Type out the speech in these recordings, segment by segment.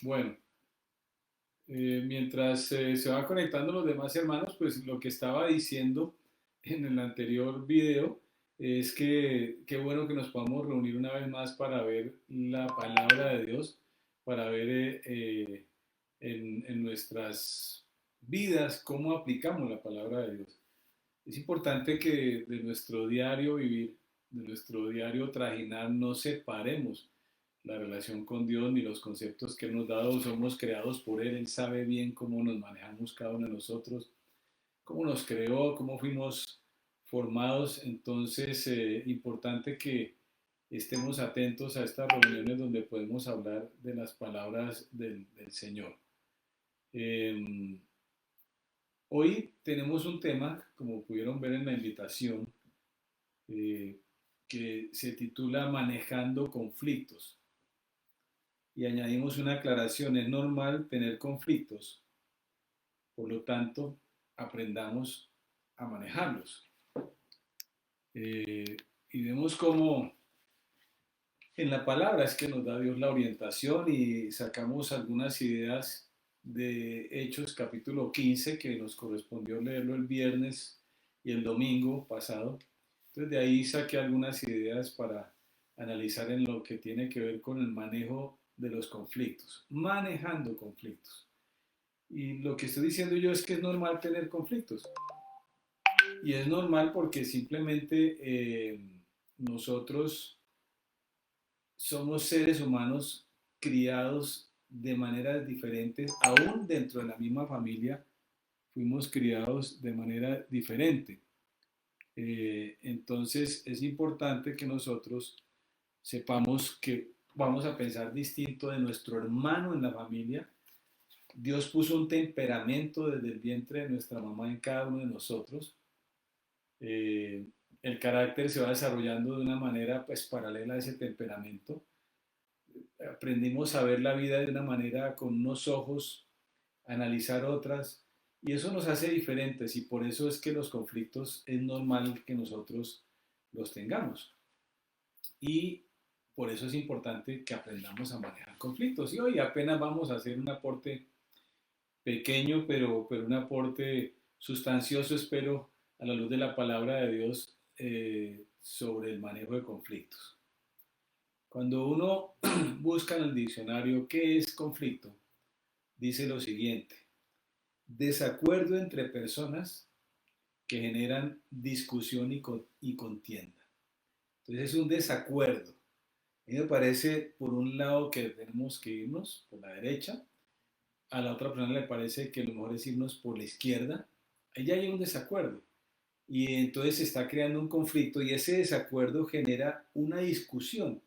Bueno, mientras se van conectando los demás hermanos, pues lo que estaba diciendo en el anterior video es que qué bueno que nos podamos reunir una vez más para ver la palabra de Dios, para ver en nuestras vidas cómo aplicamos la palabra de Dios. Es importante que de nuestro diario vivir, de nuestro diario trajinar, no separemos la relación con Dios ni los conceptos que Él nos ha dado. Somos creados por Él. Él sabe bien cómo nos manejamos cada uno de nosotros, cómo nos creó, cómo fuimos formados. Entonces, importante que estemos atentos a estas reuniones donde podemos hablar de las palabras del Señor. Eh, Hoy tenemos un tema, como pudieron ver en la invitación, eh, que se titula Manejando conflictos. Y añadimos una aclaración, es normal tener conflictos, por lo tanto, aprendamos a manejarlos. Eh, y vemos cómo en la palabra es que nos da Dios la orientación y sacamos algunas ideas de Hechos capítulo 15 que nos correspondió leerlo el viernes y el domingo pasado. Entonces de ahí saqué algunas ideas para analizar en lo que tiene que ver con el manejo de los conflictos, manejando conflictos. Y lo que estoy diciendo yo es que es normal tener conflictos. Y es normal porque simplemente nosotros somos seres humanos criados de maneras diferentes, aún dentro de la misma familia fuimos criados de manera diferente. Entonces es importante que nosotros sepamos que vamos a pensar distinto de nuestro hermano en la familia. Dios puso un temperamento desde el vientre de nuestra mamá en cada uno de nosotros. Eh, el carácter se va desarrollando de una manera pues paralela a ese temperamento. Aprendimos a ver la vida de una manera con unos ojos, a analizar otras, y eso nos hace diferentes y por eso es que los conflictos es normal que nosotros los tengamos. Y por eso es importante que aprendamos a manejar conflictos. Y hoy apenas vamos a hacer un aporte pequeño, pero un aporte sustancioso, espero, a la luz de la palabra de Dios sobre el manejo de conflictos. Cuando uno busca en el diccionario qué es conflicto, dice lo siguiente: desacuerdo entre personas que generan discusión y contienda. Entonces es un desacuerdo. A mí me parece, por un lado, que tenemos que irnos por la derecha, a la otra persona le parece que lo mejor es irnos por la izquierda. Ahí ya hay un desacuerdo. Y entonces se está creando un conflicto y ese desacuerdo genera una discusión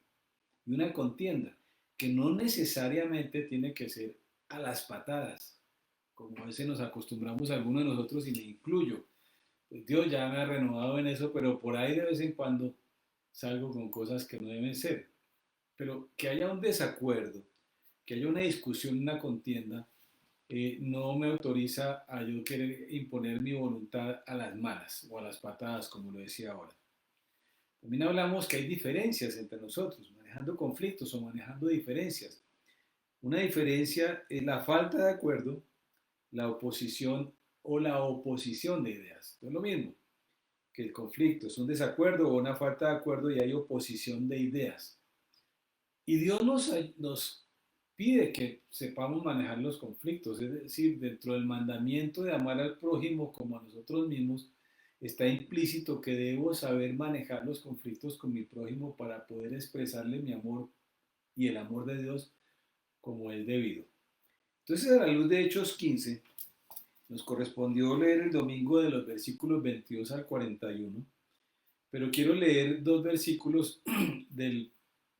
y una contienda que no necesariamente tiene que ser a las patadas, como a veces nos acostumbramos algunos de nosotros y me incluyo. Pues Dios ya me ha renovado en eso, pero por ahí de vez en cuando salgo con cosas que no deben ser. Pero que haya un desacuerdo, que haya una discusión, una contienda, no me autoriza a yo querer imponer mi voluntad a las malas o a las patadas, como lo decía ahora. También hablamos que hay diferencias entre nosotros, manejando conflictos o manejando diferencias. Una diferencia es la falta de acuerdo, la oposición o la oposición de ideas. No es lo mismo que el conflicto, es un desacuerdo o una falta de acuerdo y hay oposición de ideas. Y Dios nos pide que sepamos manejar los conflictos, es decir, dentro del mandamiento de amar al prójimo como a nosotros mismos, está implícito que debo saber manejar los conflictos con mi prójimo para poder expresarle mi amor y el amor de Dios como es debido. Entonces, a la luz de Hechos 15, nos correspondió leer el domingo de los versículos 22 al 41, pero quiero leer dos versículos de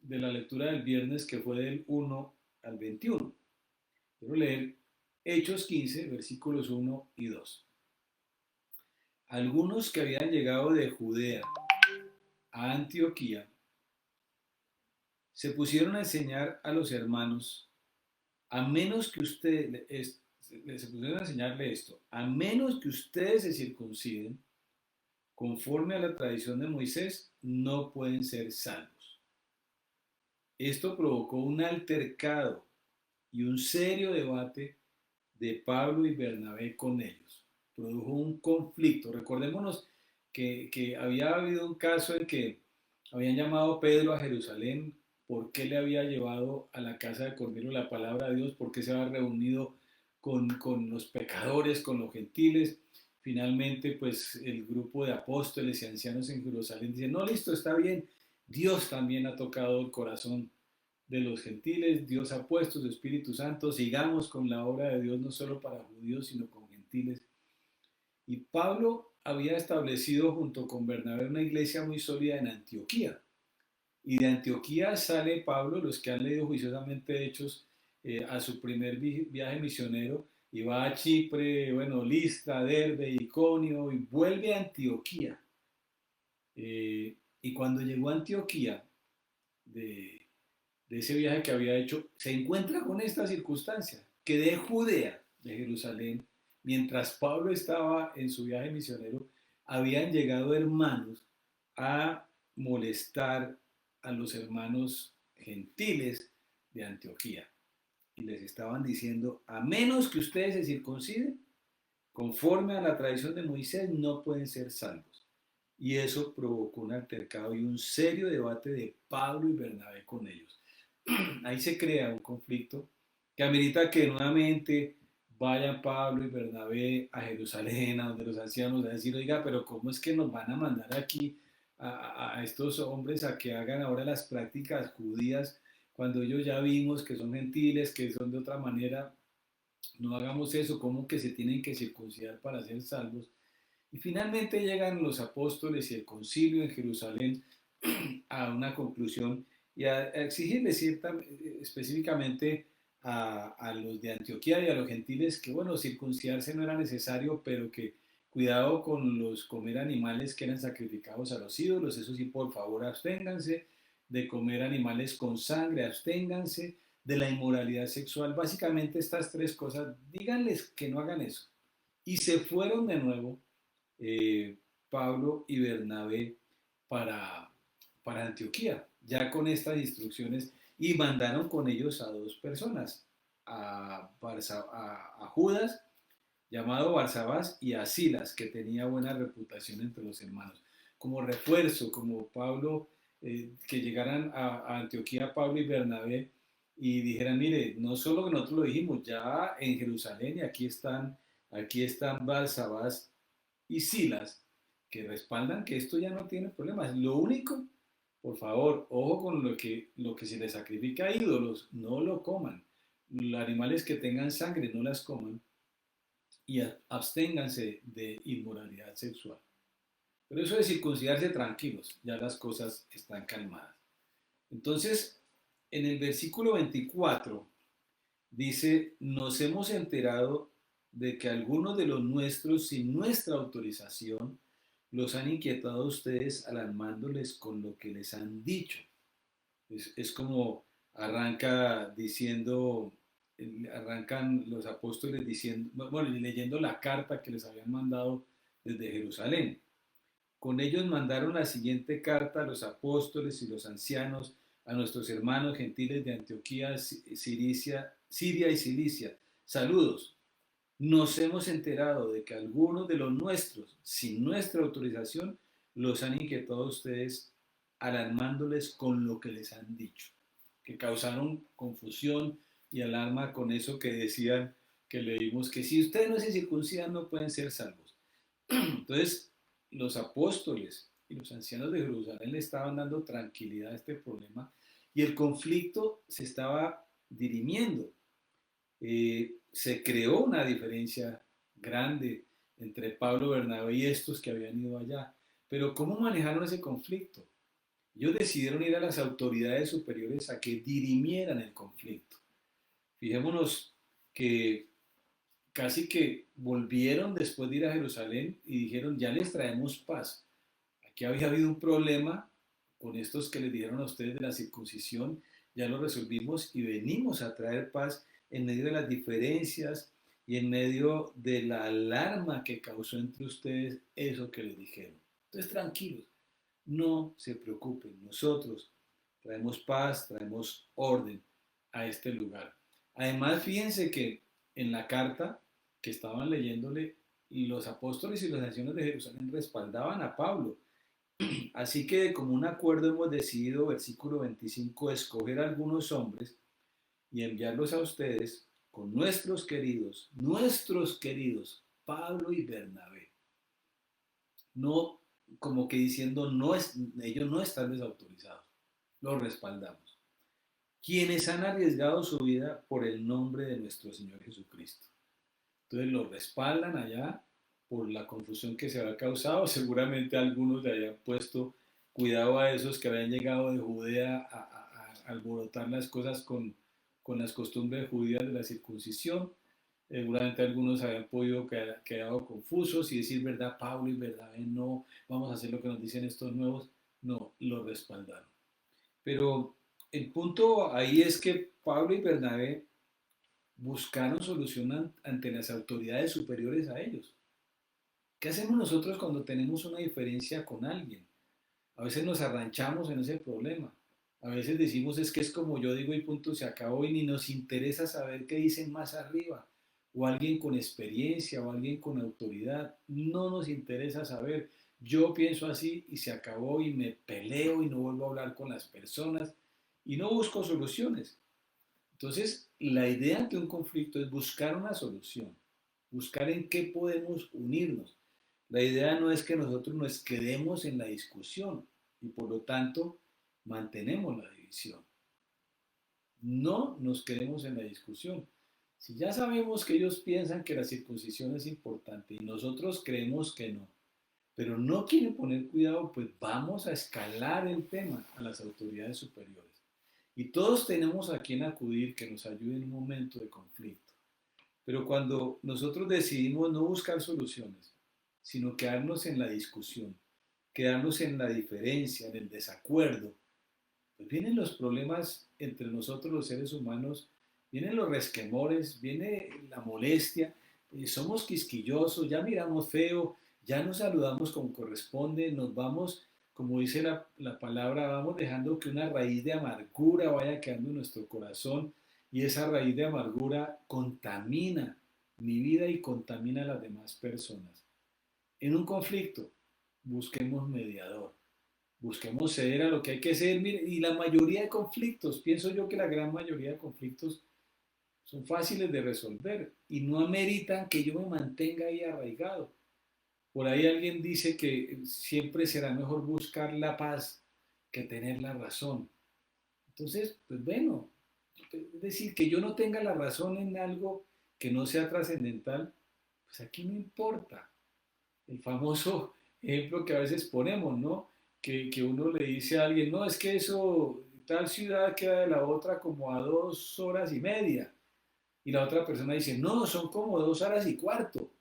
la lectura del viernes que fue del 1 al 21. Quiero leer Hechos 15, versículos 1 y 2. Algunos que habían llegado de Judea a Antioquía se pusieron a enseñar a los hermanos, a menos que ustedes, se pusieron a enseñarle esto, a menos que ustedes se circunciden, conforme a la tradición de Moisés, no pueden ser salvos. Esto provocó un altercado y un serio debate de Pablo y Bernabé con ellos. Produjo un conflicto. Recordémonos que había habido un caso en que habían llamado a Pedro a Jerusalén. ¿Por qué le había llevado a la casa de Cornelio la palabra de Dios? ¿Por qué se había reunido con los pecadores, con los gentiles? Finalmente, pues el grupo de apóstoles y ancianos en Jerusalén dicen, no, listo, está bien. Dios también ha tocado el corazón de los gentiles, Dios ha puesto su Espíritu Santo, sigamos con la obra de Dios no solo para judíos, sino con gentiles. Y Pablo había establecido junto con Bernabé una iglesia muy sólida en Antioquía. Y de Antioquía sale Pablo, los que han leído juiciosamente Hechos, a su primer viaje misionero, y va a Chipre, bueno, Listra, Derbe, Iconio, y vuelve a Antioquía. Y cuando llegó a Antioquía, de, de ese viaje que había hecho, se encuentra con esta circunstancia, que de Judea, de Jerusalén, mientras Pablo estaba en su viaje misionero, habían llegado hermanos a molestar a los hermanos gentiles de Antioquía. Y les estaban diciendo, a menos que ustedes se circunciden, conforme a la tradición de Moisés, no pueden ser salvos. Y eso provocó un altercado y un serio debate de Pablo y Bernabé con ellos. Ahí se crea un conflicto que amerita que nuevamente vayan Pablo y Bernabé a Jerusalén, a donde los ancianos, a decir, oiga, pero ¿cómo es que nos van a mandar aquí a estos hombres a que hagan ahora las prácticas judías cuando ellos ya vimos que son gentiles, que son de otra manera? No hagamos eso, ¿cómo que se tienen que circuncidar para ser salvos? Y finalmente llegan los apóstoles y el concilio en Jerusalén a una conclusión y a exigirle específicamente a los de Antioquía y a los gentiles que, bueno, circuncidarse no era necesario, pero que cuidado con los comer animales que eran sacrificados a los ídolos, eso sí, por favor, absténganse de comer animales con sangre, absténganse de la inmoralidad sexual, básicamente estas tres cosas, díganles que no hagan eso. Y se fueron de nuevo Pablo y Bernabé para, para Antioquía, ya con estas instrucciones, y mandaron con ellos a dos personas, a Judas, llamado Barsabás, y a Silas, que tenía buena reputación entre los hermanos, como refuerzo, como Pablo, que llegaran a Antioquía Pablo y Bernabé y dijeran, mire, no solo que nosotros lo dijimos, ya en Jerusalén y aquí están Barsabás y Silas, que respaldan que esto ya no tiene problemas. Lo único, por favor, ojo con lo que se les sacrifica a ídolos, no lo coman. Los animales que tengan sangre no las coman y absténganse de inmoralidad sexual. Pero eso de circuncidarse tranquilos, ya las cosas están calmadas. Entonces, en el versículo 24 dice, nos hemos enterado de que algunos de los nuestros, sin nuestra autorización, los han inquietado a ustedes alarmándoles con lo que les han dicho. Es como arranca diciendo, arrancan los apóstoles diciendo, bueno, leyendo la carta que les habían mandado desde Jerusalén. Con ellos mandaron la siguiente carta a los apóstoles y los ancianos, a nuestros hermanos gentiles de Antioquía, Siria y Cilicia. Saludos. Nos hemos enterado de que algunos de los nuestros, sin nuestra autorización, los han inquietado a ustedes alarmándoles con lo que les han dicho, que causaron confusión y alarma con eso que decían, que leímos, que si ustedes no se circuncidan no pueden ser salvos. Entonces, los apóstoles y los ancianos de Jerusalén le estaban dando tranquilidad a este problema y el conflicto se estaba dirimiendo. Se creó una diferencia grande entre Pablo, Bernabé y estos que habían ido allá. Pero ¿cómo manejaron ese conflicto? Ellos decidieron ir a las autoridades superiores a que dirimieran el conflicto. Fijémonos que casi que volvieron después de ir a Jerusalén y dijeron, ya les traemos paz. Aquí había habido un problema con estos que les dijeron a ustedes de la circuncisión, ya lo resolvimos y venimos a traer paz en medio de las diferencias y en medio de la alarma que causó entre ustedes eso que les dijeron. Entonces, tranquilos, no se preocupen, nosotros traemos paz, traemos orden a este lugar. Además, fíjense que en la carta que estaban leyéndole, los apóstoles y los ancianos de Jerusalén respaldaban a Pablo. Así que de común acuerdo hemos decidido, versículo 25, escoger a algunos hombres y enviarlos a ustedes con nuestros queridos Pablo y Bernabé. No, como que diciendo, no es, ellos no están desautorizados, los respaldamos. Quienes han arriesgado su vida por el nombre de nuestro Señor Jesucristo. Entonces los respaldan allá por la confusión que se había causado. Seguramente algunos le habían puesto cuidado a esos que habían llegado de Judea a alborotar las cosas con las costumbres judías de la circuncisión. Seguramente algunos habían podido quedado confusos y decir, ¿verdad, Pablo y verdad, no, vamos a hacer lo que nos dicen estos nuevos? No, lo respaldaron. Pero el punto ahí es que Pablo y Bernabé buscaron solución ante las autoridades superiores a ellos. ¿Qué hacemos nosotros cuando tenemos una diferencia con alguien? A veces nos arranchamos en ese problema. A veces decimos es que es como yo digo y punto se acabó y ni nos interesa saber qué dicen más arriba. O alguien con experiencia o alguien con autoridad. No nos interesa saber. Yo pienso así y se acabó y me peleo y no vuelvo a hablar con las personas y no busco soluciones. Entonces, la idea ante un conflicto es buscar una solución, buscar en qué podemos unirnos. La idea no es que nosotros nos quedemos en la discusión y por lo tanto mantenemos la división. No nos quedemos en la discusión. Si ya sabemos que ellos piensan que la circuncisión es importante y nosotros creemos que no, pero no quieren poner cuidado, pues vamos a escalar el tema a las autoridades superiores. Y todos tenemos a quien acudir que nos ayude en un momento de conflicto. Pero cuando nosotros decidimos no buscar soluciones, sino quedarnos en la discusión, quedarnos en la diferencia, en el desacuerdo, pues vienen los problemas entre nosotros los seres humanos, vienen los resquemores, viene la molestia, somos quisquillosos, ya miramos feo, ya nos saludamos como corresponde, nos vamos, como dice la palabra, vamos dejando que una raíz de amargura vaya quedando en nuestro corazón y esa raíz de amargura contamina mi vida y contamina a las demás personas. En un conflicto, busquemos mediador. Busquemos ceder a lo que hay que ceder. Mire, y la mayoría de conflictos, pienso yo que la gran mayoría de conflictos son fáciles de resolver y no ameritan que yo me mantenga ahí arraigado. Por ahí alguien dice que siempre será mejor buscar la paz que tener la razón. Entonces, pues bueno, es decir, que yo no tenga la razón en algo que no sea trascendental, pues aquí no importa. El famoso ejemplo que a veces ponemos, ¿no? Que uno le dice a alguien, no, es que eso, tal ciudad queda de la otra como a 2 horas y media. Y la otra persona dice, no, son como 2 horas y cuarto.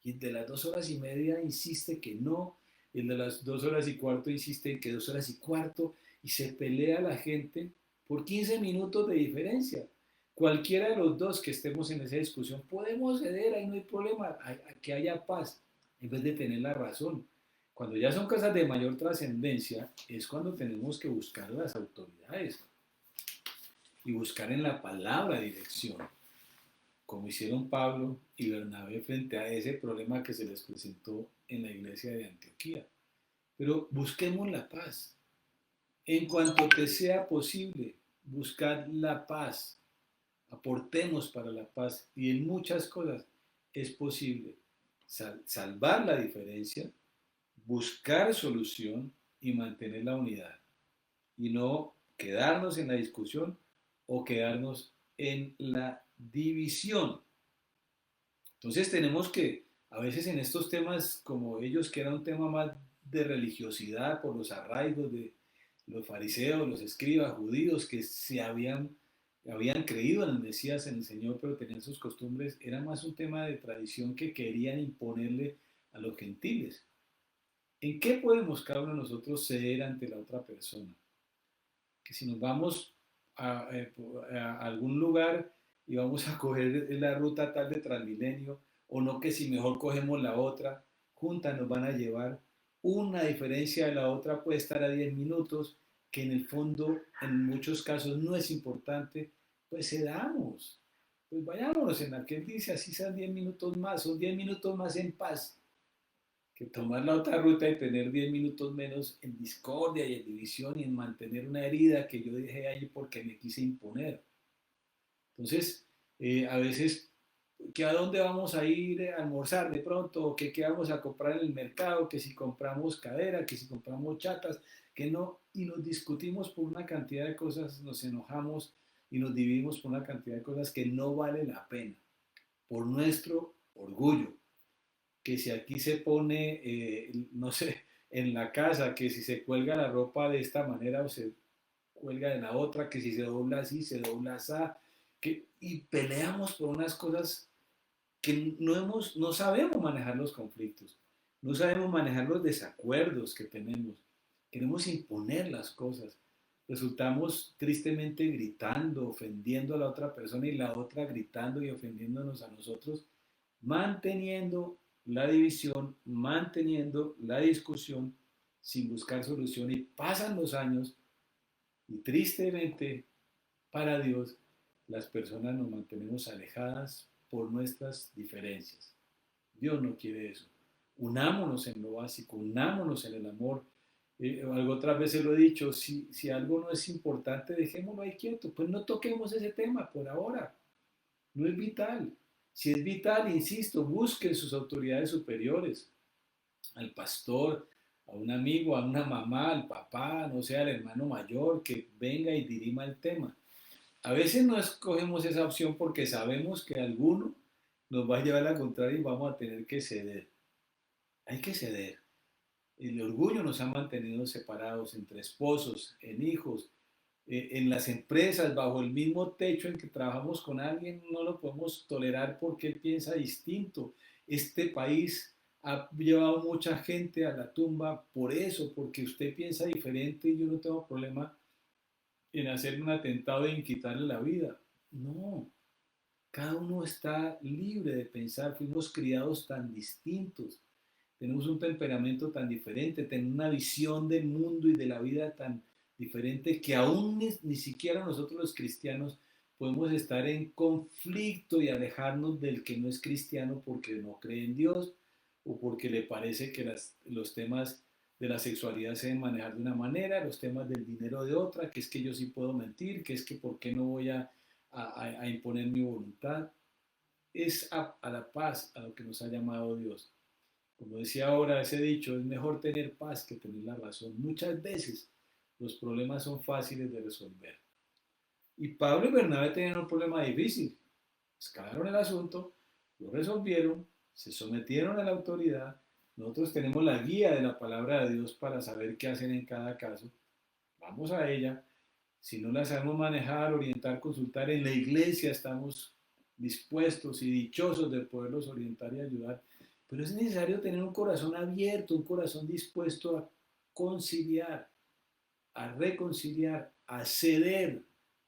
Y el de las 2 horas y media insiste que no, y el de las 2 horas y cuarto insiste en que 2 horas y cuarto, y se pelea la gente por 15 minutos de diferencia. Cualquiera de los dos que estemos en esa discusión, podemos ceder, ahí no hay problema, que haya paz, en vez de tener la razón. Cuando ya son cosas de mayor trascendencia, es cuando tenemos que buscar a las autoridades y buscar en la palabra dirección como hicieron Pablo y Bernabé frente a ese problema que se les presentó en la iglesia de Antioquía. Pero busquemos la paz. En cuanto te sea posible, buscar la paz. Aportemos para la paz y en muchas cosas es posible salvar la diferencia, buscar solución y mantener la unidad. Y no quedarnos en la discusión o quedarnos en la división. Entonces tenemos que, a veces en estos temas como ellos, que era un tema más de religiosidad por los arraigos de los fariseos, los escribas judíos que habían creído en el Mesías, en el Señor, pero tenían sus costumbres, era más un tema de tradición que querían imponerle a los gentiles. ¿En qué podemos cada uno de nosotros ceder ante la otra persona? Que si nos vamos a algún lugar y vamos a coger la ruta tal de Transmilenio, o no, que si mejor cogemos la otra, juntas nos van a llevar. Una diferencia de la otra puede estar a 10 minutos, que en el fondo en muchos casos no es importante, pues cedamos, pues vayámonos en aquel dice, así sean 10 minutos más, son 10 minutos más en paz, que tomar la otra ruta y tener 10 minutos menos en discordia y en división y en mantener una herida que yo dejé ahí porque me quise imponer. Entonces, a veces, ¿que a dónde vamos a ir a almorzar de pronto? ¿O qué vamos a comprar en el mercado? Que si compramos cadera, que si compramos chatas, que no, y nos discutimos por una cantidad de cosas, nos enojamos y nos dividimos por una cantidad de cosas que no vale la pena, por nuestro orgullo. Que si aquí se pone, no sé, en la casa, que si se cuelga la ropa de esta manera o se cuelga de la otra, que si se dobla así, se dobla así, y peleamos por unas cosas que no sabemos manejar los conflictos, no sabemos manejar los desacuerdos que tenemos, queremos imponer las cosas, resultamos tristemente gritando, ofendiendo a la otra persona y la otra gritando y ofendiéndonos a nosotros, manteniendo la división, manteniendo la discusión sin buscar solución y pasan los años y tristemente para Dios las personas nos mantenemos alejadas por nuestras diferencias. Dios no quiere eso. Unámonos en lo básico, unámonos en el amor. Algo otras veces lo he dicho, si algo no es importante, dejémoslo ahí quieto, pues no toquemos ese tema por ahora, no es vital. Si es vital, insisto, busquen sus autoridades superiores, al pastor, a un amigo, a una mamá, al papá, no sé, al hermano mayor, que venga y dirima el tema. A veces no escogemos esa opción porque sabemos que alguno nos va a llevar a la contraria y vamos a tener que ceder. Hay que ceder. El orgullo nos ha mantenido separados entre esposos, en hijos, en las empresas, bajo el mismo techo en que trabajamos con alguien, no lo podemos tolerar porque él piensa distinto. Este país ha llevado mucha gente a la tumba por eso, porque usted piensa diferente y yo no tengo problema en hacer un atentado y en quitarle la vida. No, cada uno está libre de pensar, fuimos criados tan distintos, tenemos un temperamento tan diferente, tenemos una visión del mundo y de la vida tan diferente que aún ni siquiera nosotros los cristianos podemos estar en conflicto y alejarnos del que no es cristiano porque no cree en Dios o porque le parece que los temas de la sexualidad se deben manejar de una manera, los temas del dinero de otra, que es que yo sí puedo mentir, que es que por qué no voy a imponer mi voluntad. Es a la paz a lo que nos ha llamado Dios. Como decía ahora ese dicho, es mejor tener paz que tener la razón. Muchas veces los problemas son fáciles de resolver. Y Pablo y Bernabé tenían un problema difícil. Escalaron el asunto, lo resolvieron, se sometieron a la autoridad. Nosotros tenemos la guía de la palabra de Dios para saber qué hacer en cada caso. Vamos a ella. Si no la sabemos manejar, orientar, consultar, en la iglesia estamos dispuestos y dichosos de poderlos orientar y ayudar. Pero es necesario tener un corazón abierto, un corazón dispuesto a conciliar, a reconciliar, a ceder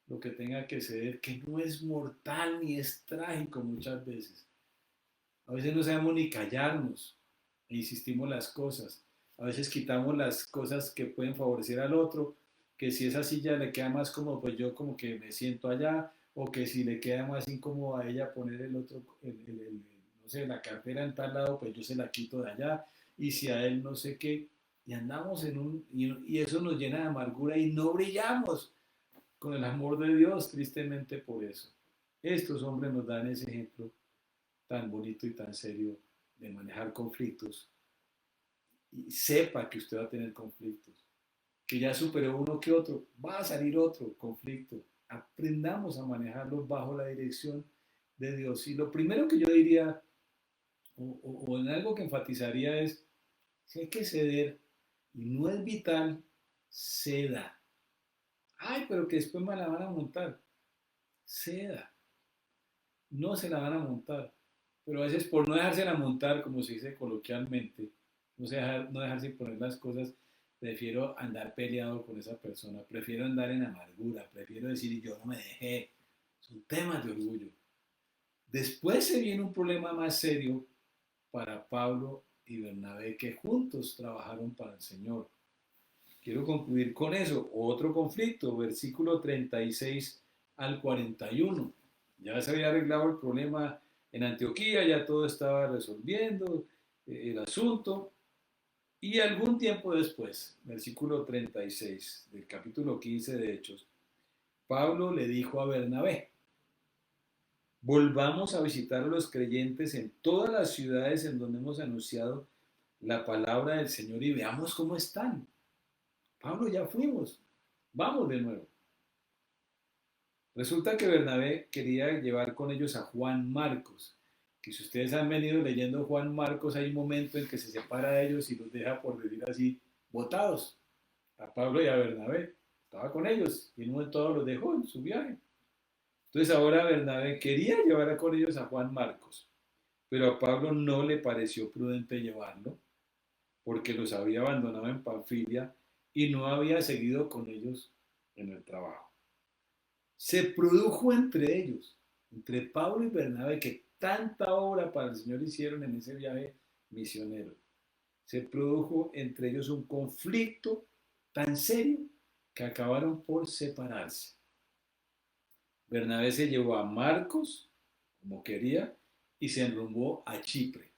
lo que tenga que ceder, que no es mortal ni es trágico muchas veces. A veces no sabemos ni callarnos e insistimos las cosas. A veces quitamos las cosas que pueden favorecer al otro, que si esa silla le queda más cómodo, pues yo como que me siento allá, o que si le queda más incómodo a ella poner el otro, no sé, la cartera en tal lado, pues yo se la quito de allá, y si a él no sé qué, y andamos y eso nos llena de amargura y no brillamos con el amor de Dios, tristemente por eso. Estos hombres nos dan ese ejemplo tan bonito y tan serio de manejar conflictos y sepa que usted va a tener conflictos, que ya superó uno que otro, va a salir otro conflicto. Aprendamos a manejarlos bajo la dirección de Dios. Y lo primero que yo diría, o en algo que enfatizaría es, si hay que ceder y no es vital, ceda. Ay, pero que después me la van a montar. Ceda. No se la van a montar. Pero a veces por no dejársela montar, como se dice coloquialmente, no dejarse poner las cosas, prefiero andar peleado con esa persona, prefiero andar en amargura, prefiero decir yo no me dejé. Son temas de orgullo. Después se viene un problema más serio para Pablo y Bernabé que juntos trabajaron para el Señor. Quiero concluir con eso. Otro conflicto, versículo 36 al 41. Ya se había arreglado el problema en Antioquía, ya todo estaba resolviendo el asunto. Y algún tiempo después, versículo 36 del capítulo 15 de Hechos, Pablo le dijo a Bernabé: volvamos a visitar a los creyentes en todas las ciudades en donde hemos anunciado la palabra del Señor y veamos cómo están. Pablo, ya fuimos, vamos de nuevo. Resulta que Bernabé quería llevar con ellos a Juan Marcos, que si ustedes han venido leyendo Juan Marcos, hay un momento en que se separa de ellos y los deja, por decir así, botados, a Pablo y a Bernabé. Estaba con ellos y en un momento dado los dejó en su viaje. Entonces ahora Bernabé quería llevar con ellos a Juan Marcos, pero a Pablo no le pareció prudente llevarlo porque los había abandonado en Panfilia y no había seguido con ellos en el trabajo. Se produjo entre ellos, entre Pablo y Bernabé, que tanta obra para el Señor hicieron en ese viaje misionero. Se produjo entre ellos un conflicto tan serio que acabaron por separarse. Bernabé se llevó a Marcos, como quería, y se enrumbó a Chipre.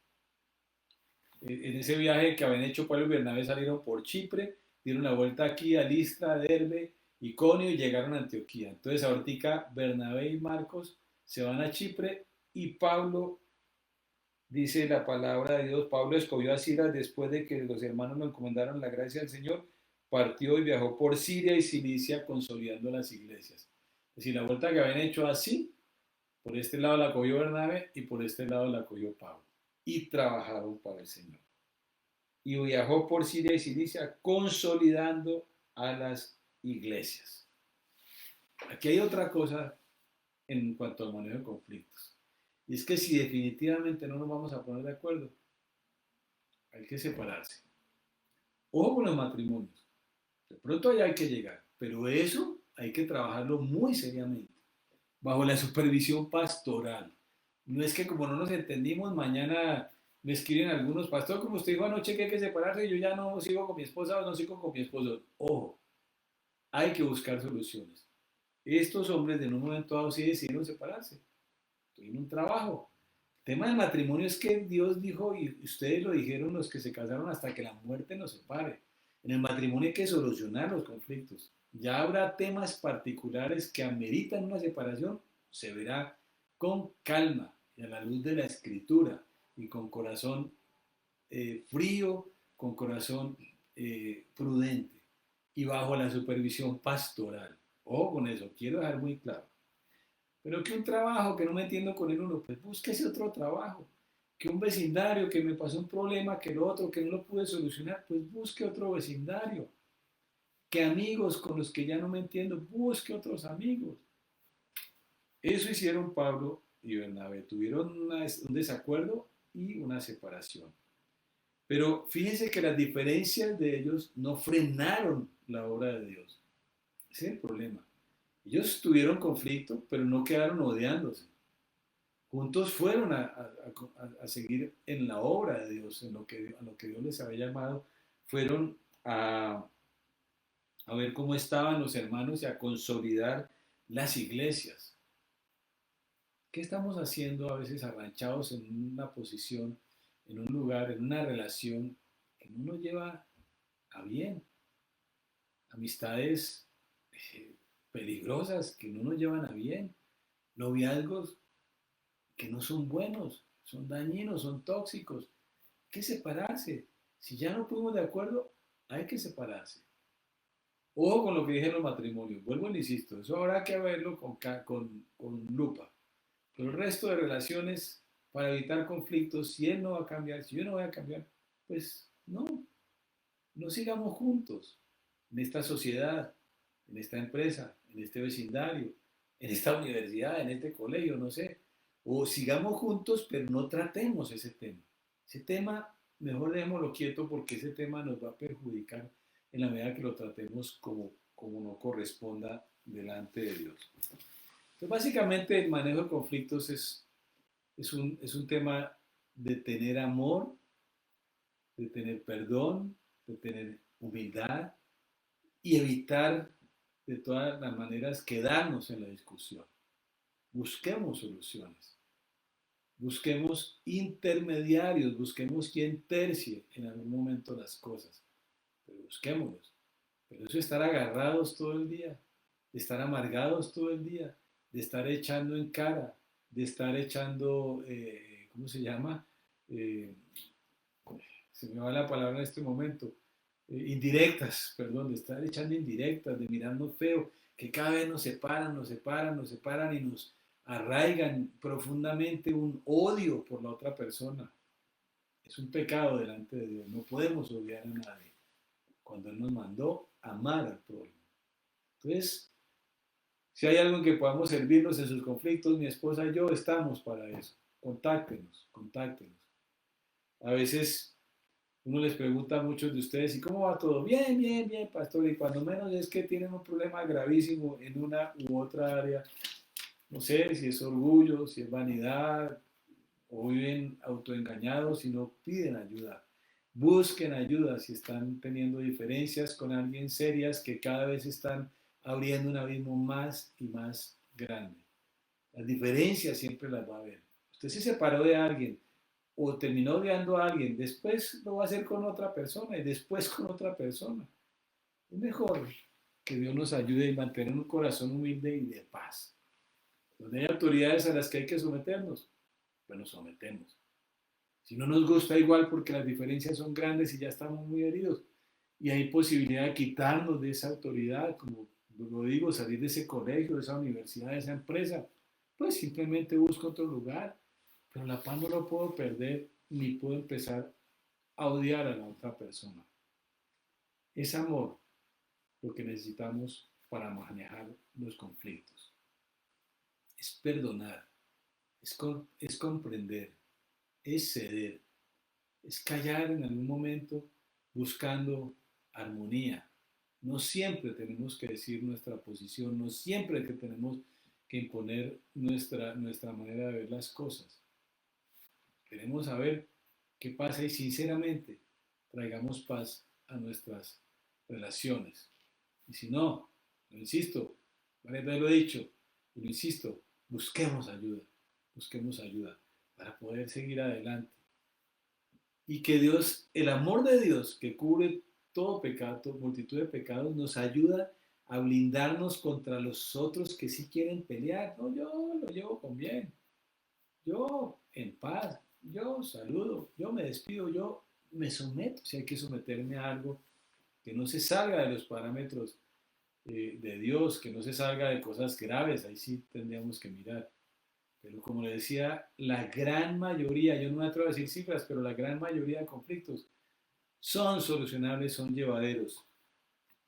En ese viaje que habían hecho Pablo y Bernabé salieron por Chipre, dieron la vuelta aquí a Listra, Derbe, Iconio y llegaron a Antioquía. Entonces ahorita Bernabé y Marcos se van a Chipre y Pablo, dice la palabra de Dios, Pablo escogió a Silas después de que los hermanos lo encomendaron la gracia del Señor, partió y viajó por Siria y Cilicia consolidando las iglesias. Es decir, la vuelta que habían hecho así, por este lado la cogió Bernabé y por este lado la cogió Pablo. Y trabajaron para el Señor. Y viajó por Siria y Cilicia consolidando a las iglesias. Aquí hay otra cosa en cuanto al manejo de conflictos. Y es que si definitivamente no nos vamos a poner de acuerdo, hay que separarse. Ojo con los matrimonios. De pronto allá hay que llegar, pero eso hay que trabajarlo muy seriamente, bajo la supervisión pastoral. No es que como no nos entendimos, mañana me escriben algunos, pastor, como usted dijo anoche que hay que separarse, yo ya no sigo con mi esposa o no sigo con mi esposo. Ojo, hay que buscar soluciones. Estos hombres de un momento dado sí decidieron separarse. Tuvieron un trabajo. El tema del matrimonio es que Dios dijo, y ustedes lo dijeron los que se casaron, hasta que la muerte nos separe. En el matrimonio hay que solucionar los conflictos. Ya habrá temas particulares que ameritan una separación, se verá con calma y a la luz de la escritura y con corazón frío, con corazón prudente y bajo la supervisión pastoral. Ojo con eso, quiero dejar muy claro. Pero que un trabajo que no me entiendo con el uno, pues búsquese otro trabajo. Que un vecindario que me pasó un problema, que el otro que no lo pude solucionar, pues busque otro vecindario. Que amigos con los que ya no me entiendo, busque otros amigos. Eso hicieron Pablo y Bernabé. Tuvieron un desacuerdo y una separación. Pero fíjense que las diferencias de ellos no frenaron la obra de Dios. Ese es el problema. Ellos tuvieron conflicto, pero no quedaron odiándose. Juntos fueron a seguir en la obra de Dios, a lo que Dios les había llamado. Fueron a ver cómo estaban los hermanos y a consolidar las iglesias. ¿Qué estamos haciendo a veces arranchados en una posición, en un lugar, en una relación que no nos lleva a bien? Amistades peligrosas que no nos llevan a bien. Noviazgos que no son buenos, son dañinos, son tóxicos. Hay que separarse. Si ya no fuimos de acuerdo, hay que separarse. Ojo con lo que dije en los matrimonios. Vuelvo y le insisto, eso habrá que verlo con lupa. Pero el resto de relaciones, para evitar conflictos, si él no va a cambiar, si yo no voy a cambiar, pues no sigamos juntos en esta sociedad, en esta empresa, en este vecindario, en esta universidad, en este colegio, no sé. O sigamos juntos, pero no tratemos ese tema. Ese tema, mejor dejémoslo quieto porque ese tema nos va a perjudicar en la medida que lo tratemos como no corresponda delante de Dios. Entonces, básicamente el manejo de conflictos es un tema de tener amor, de tener perdón, de tener humildad y evitar de todas las maneras quedarnos en la discusión. Busquemos soluciones. Busquemos intermediarios, busquemos quien tercie en algún momento las cosas, pero busquémoslos. Pero eso de estar agarrados todo el día, de estar amargados todo el día, de estar echando en cara, de estar echando, ¿cómo se llama? Eh, Se me va la palabra en este momento, indirectas, perdón, de estar echando indirectas, de mirarnos feo, que cada vez nos separan, nos separan, nos separan y nos arraigan profundamente un odio por la otra persona. Es un pecado delante de Dios, no podemos odiar a nadie cuando Él nos mandó amar al prójimo. Entonces, si hay algo en que podamos servirnos en sus conflictos, mi esposa y yo estamos para eso. Contáctenos, contáctenos. A veces uno les pregunta a muchos de ustedes, ¿y cómo va todo? Bien, bien, bien, pastor. Y cuando menos es que tienen un problema gravísimo en una u otra área. No sé si es orgullo, si es vanidad, o viven autoengañados y no piden ayuda. Busquen ayuda si están teniendo diferencias con alguien serias que cada vez están abriendo un abismo más y más grande. Las diferencias siempre las va a haber. Usted se separó de alguien o terminó odiando a alguien, después lo va a hacer con otra persona y después con otra persona. Es mejor que Dios nos ayude a mantener un corazón humilde y de paz. Donde hay autoridades a las que hay que someternos, pues nos sometemos. Si no nos gusta igual porque las diferencias son grandes y ya estamos muy heridos y hay posibilidad de quitarnos de esa autoridad, como lo digo, salir de ese colegio, de esa universidad, de esa empresa, pues simplemente busco otro lugar. Pero la paz no lo puedo perder ni puedo empezar a odiar a la otra persona. Es amor lo que necesitamos para manejar los conflictos. Es perdonar, es comprender, es ceder, es callar en algún momento buscando armonía. No siempre tenemos que decir nuestra posición, no siempre que tenemos que imponer nuestra manera de ver las cosas. Queremos saber qué pasa y sinceramente traigamos paz a nuestras relaciones. Y si no, lo insisto, varias veces lo he dicho, y lo insisto, busquemos ayuda para poder seguir adelante. Y que Dios, el amor de Dios que cubre todo pecado, multitud de pecados, nos ayuda a blindarnos contra los otros que sí quieren pelear. No, yo lo llevo con bien, yo en paz, yo saludo, yo me despido, yo me someto, si hay que someterme a algo que no se salga de los parámetros de Dios, que no se salga de cosas graves, ahí sí tendríamos que mirar. Pero como le decía, la gran mayoría, yo no me atrevo a decir cifras, pero la gran mayoría de conflictos son solucionables, son llevaderos.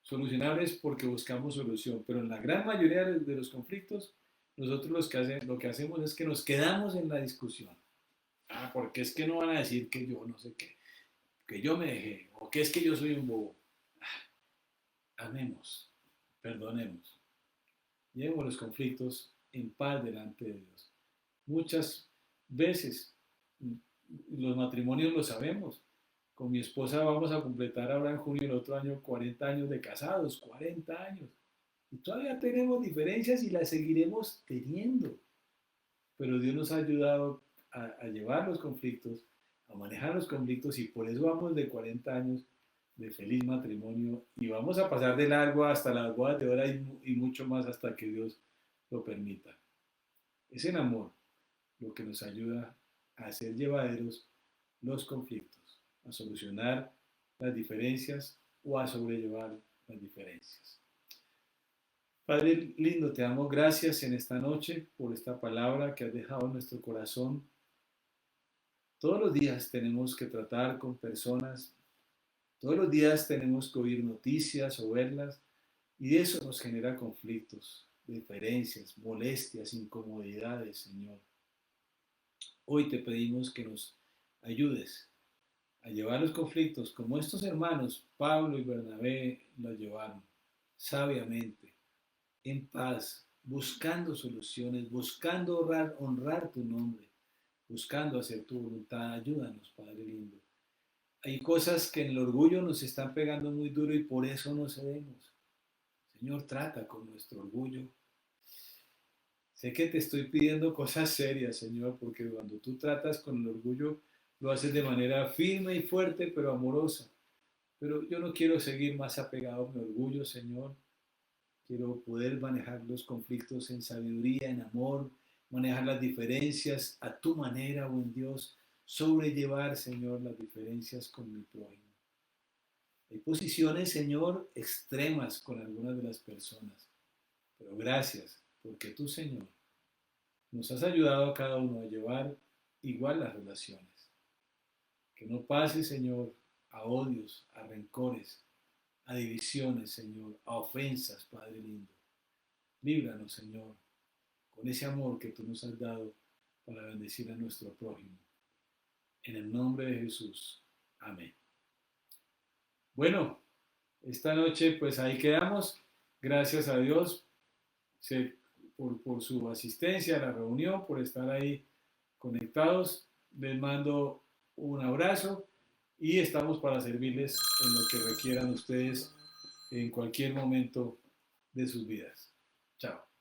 Solucionables porque buscamos solución, pero en la gran mayoría de los conflictos, nosotros lo que hacemos es que nos quedamos en la discusión. Ah, porque es que no van a decir que yo no sé qué, que yo me dejé, o que es que yo soy un bobo. Amemos, perdonemos, llevemos los conflictos en paz delante de Dios. Muchas veces los matrimonios lo sabemos. Con mi esposa vamos a completar ahora en junio del otro año 40 años de casados, 40 años. Y todavía tenemos diferencias y las seguiremos teniendo. Pero Dios nos ha ayudado a llevar los conflictos, a manejar los conflictos y por eso vamos de 40 años de feliz matrimonio y vamos a pasar de largo hasta las bodas de hora y mucho más hasta que Dios lo permita. Es el amor lo que nos ayuda a hacer llevaderos los conflictos, a solucionar las diferencias o a sobrellevar las diferencias. Padre lindo, te damos gracias en esta noche por esta palabra que has dejado en nuestro corazón. Todos los días tenemos que tratar con personas, todos los días tenemos que oír noticias o verlas y eso nos genera conflictos, diferencias, molestias, incomodidades, Señor. Hoy te pedimos que nos ayudes a llevar los conflictos como estos hermanos, Pablo y Bernabé, los llevaron sabiamente, en paz, buscando soluciones, buscando honrar tu nombre, buscando hacer tu voluntad. Ayúdanos, Padre lindo. Hay cosas que en el orgullo nos están pegando muy duro y por eso no cedemos. Señor, trata con nuestro orgullo. Sé que te estoy pidiendo cosas serias, Señor, porque cuando tú tratas con el orgullo, lo haces de manera firme y fuerte, pero amorosa. Pero yo no quiero seguir más apegado a mi orgullo, Señor. Quiero poder manejar los conflictos en sabiduría, en amor, manejar las diferencias a tu manera, buen Dios, sobrellevar, Señor, las diferencias con mi prójimo. Hay posiciones, Señor, extremas con algunas de las personas, pero gracias, porque tú, Señor, nos has ayudado a cada uno a llevar igual las relaciones. Que no pase, Señor, a odios, a rencores, a divisiones, Señor, a ofensas, Padre lindo. Líbranos, Señor, con ese amor que tú nos has dado para bendecir a nuestro prójimo. En el nombre de Jesús. Amén. Bueno, esta noche pues ahí quedamos. Gracias a Dios por su asistencia a la reunión, por estar ahí conectados. Les mando un abrazo y estamos para servirles en lo que requieran ustedes en cualquier momento de sus vidas. Chao.